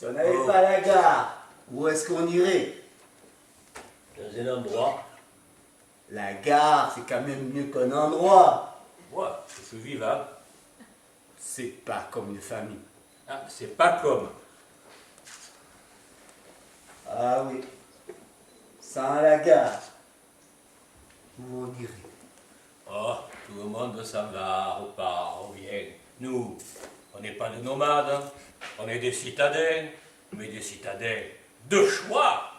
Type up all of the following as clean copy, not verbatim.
Si on n'avait pas la gare, où est-ce qu'on irait? Dans un endroit. La gare, c'est quand même mieux qu'un endroit. Ouais, c'est plus vivable. C'est pas comme une famille. Ah, c'est pas comme. Ah oui. Sans la gare, où on irait? Oh, tout le monde s'en va, repart, revient. Nous, on n'est pas des nomades, hein. On est des citadins, mais des citadins de choix.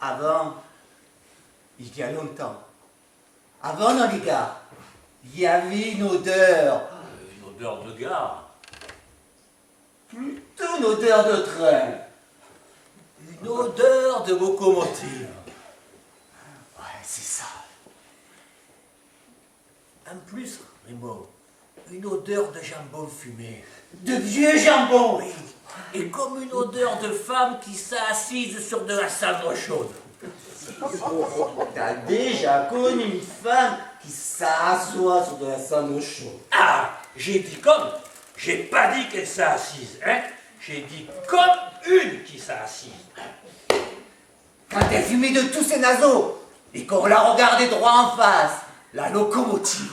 Avant, il y a longtemps, avant dans les gares, il y avait une odeur, Une odeur de gare. plutôt une odeur de train. Une odeur de locomotive. Ouais, c'est ça. En plus, Raymond, une odeur de jambon fumé. De vieux jambon. Oui. Et comme une odeur de femme qui s'est assise sur de la cendre chaude. T'as déjà connu une femme qui s'assoit sur de la cendre chaude? Ah, j'ai dit comme. J'ai pas dit qu'elle s'est assise, hein. J'ai dit comme une qui s'est assise. Quand elle fumait de tous ses naseaux et qu'on la regardait droit en face, la locomotive,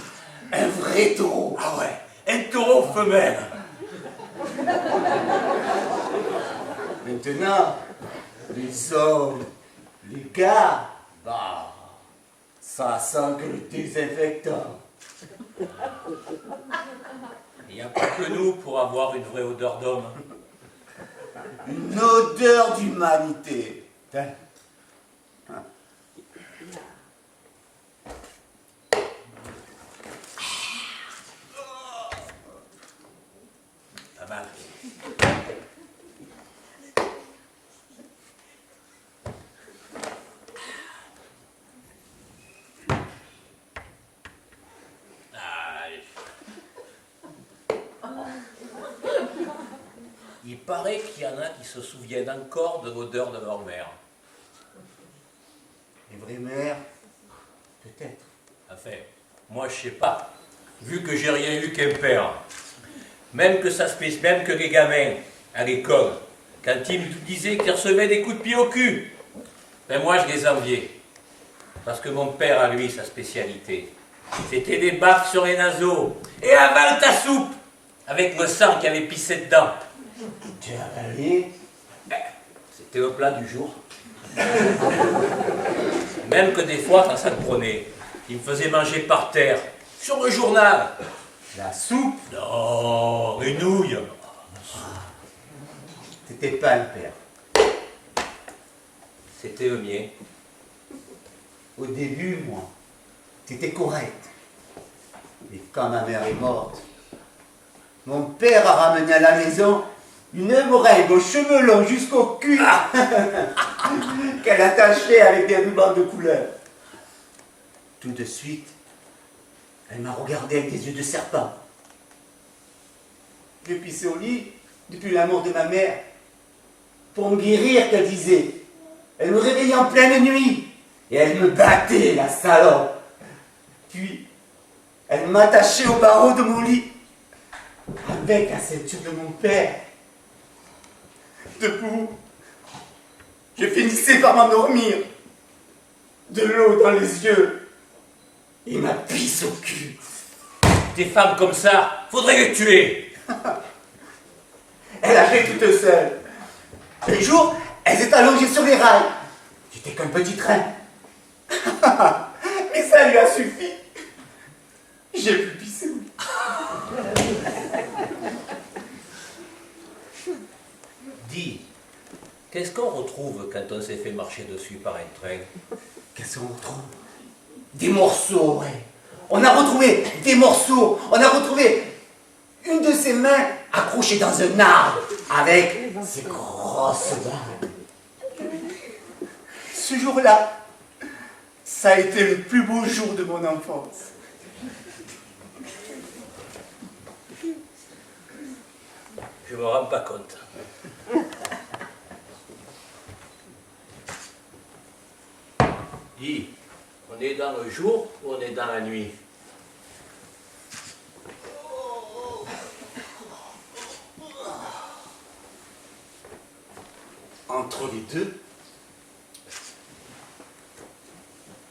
un vrai taureau. Ah ouais, un taureau femelle. Maintenant, les hommes, les gars, bah, ça sent que le désinfectant. Il n'y a pas que nous pour avoir une vraie odeur d'homme. Une odeur d'humanité. Hein? Pas mal. Allez. Il paraît qu'il y en a qui se souviennent encore de l'odeur de leur mère. Les vraies mères, peut-être. Enfin, moi je sais pas. Vu que j'ai rien eu qu'un père. Même que les gamins à l'école, quand ils me disaient qu'ils recevaient des coups de pied au cul, ben moi je les enviais. Parce que mon père a lui sa spécialité. C'était des baffes sur les naseaux. Et avale ta soupe avec le sang qui avait pissé dedans. Tu as avalé? C'était le plat du jour. Même que des fois, quand ça me prenait, il me faisait manger par terre, sur le journal. La soupe? Non, les nouilles. T'étais pas le père. C'était le mien. Au début, moi, t'étais correct. Mais quand ma mère est morte, mon père a ramené à la maison une meringue aux cheveux longs jusqu'au cul qu'elle attachait avec des rubans de couleur. Tout de suite, elle m'a regardé avec des yeux de serpent. Je pissais au lit depuis la mort de ma mère pour me guérir, qu'elle disait. Elle me réveillait en pleine nuit et elle me battait, la salope. Puis, elle m'attachait au barreau de mon lit avec la ceinture de mon père. Debout, je finissais par m'endormir, de l'eau dans les yeux et ma pisse au cul. Des femmes comme ça, faudrait les tuer. Elle ageait toute seule. Les jours, elles étaient allongées sur les rails. J'étais qu'un petit train. Mais ça lui a suffi. J'ai pu pisser au lit. Dis, qu'est-ce qu'on retrouve quand on s'est fait marcher dessus par un train? Qu'est-ce qu'on retrouve? Des morceaux, ouais. On a retrouvé des morceaux. On a retrouvé une de ses mains accrochée dans un arbre avec ses grosses dents. Ce jour-là, ça a été le plus beau jour de mon enfance. Je me rends pas compte. Dis, on est dans le jour ou on est dans la nuit? entre les deux.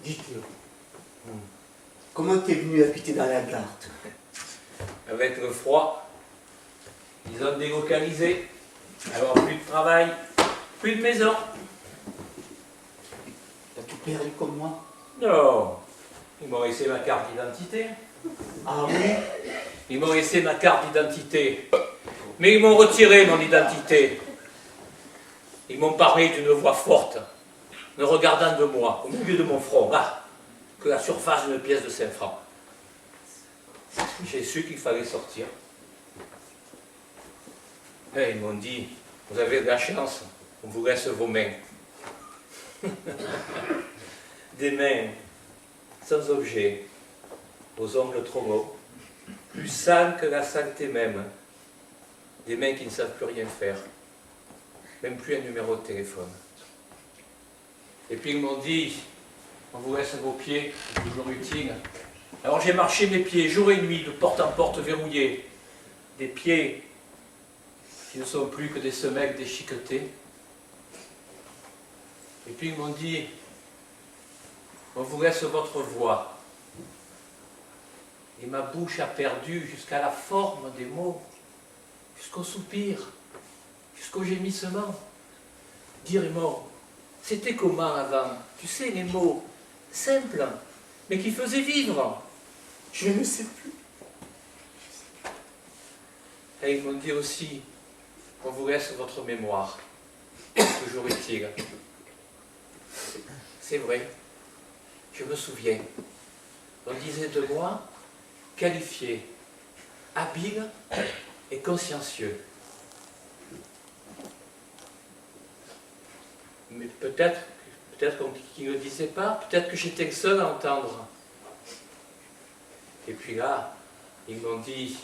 Dites-le. Comment t'es venu habiter dans la gare, toi? Avec le froid, ils ont délocalisé. Alors plus de travail, plus de maison. T'as tout perdu comme moi? Non, ils m'ont laissé ma carte d'identité. Ah oui? Ils m'ont laissé ma carte d'identité. Mais ils m'ont retiré mon identité. Ils m'ont parlé d'une voix forte, me regardant de moi, au milieu de mon front, là, que la surface d'une pièce de 5 francs. J'ai su qu'il fallait sortir. Et ils m'ont dit, vous avez de la chance, on vous laisse vos mains. Des mains sans objet, aux ongles trop longs, plus sales que la saleté même. Des mains qui ne savent plus rien faire, même plus un numéro de téléphone. Et puis ils m'ont dit, on vous laisse vos pieds, c'est toujours utile. Alors j'ai marché mes pieds jour et nuit, de porte en porte verrouillés. Des pieds qui ne sont plus que des semelles déchiquetées. Et puis ils m'ont dit, on vous laisse votre voix. Et ma bouche a perdu jusqu'à la forme des mots, jusqu'au soupir, jusqu'au gémissement. Dire est mort. C'était comment avant? Tu sais, les mots simples, mais qui faisaient vivre. Je ne sais plus. Et ils m'ont dit aussi, on vous laisse votre mémoire. Toujours utile. C'est vrai, je me souviens. On disait de moi, qualifié, habile et consciencieux. Mais peut-être qu'ils ne le disaient pas, peut-être que j'étais le seul à entendre. Et puis là, ils m'ont dit,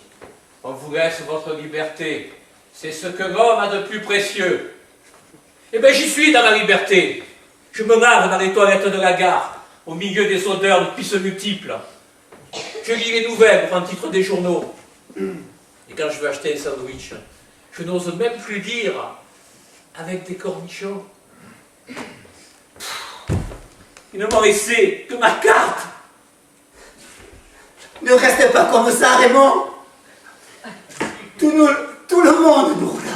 on vous laisse votre liberté, c'est ce que l'homme a de plus précieux. Eh bien j'y suis dans la liberté. Je me lave dans les toilettes de la gare, au milieu des odeurs de pistes multiples. Je lis les nouvelles en titre des journaux. Et quand je veux acheter un sandwich, je n'ose même plus dire avec des cornichons. Ils ne m'ont laissé que ma carte. Ne restez pas comme ça, Raymond. Tout le monde nous regarde.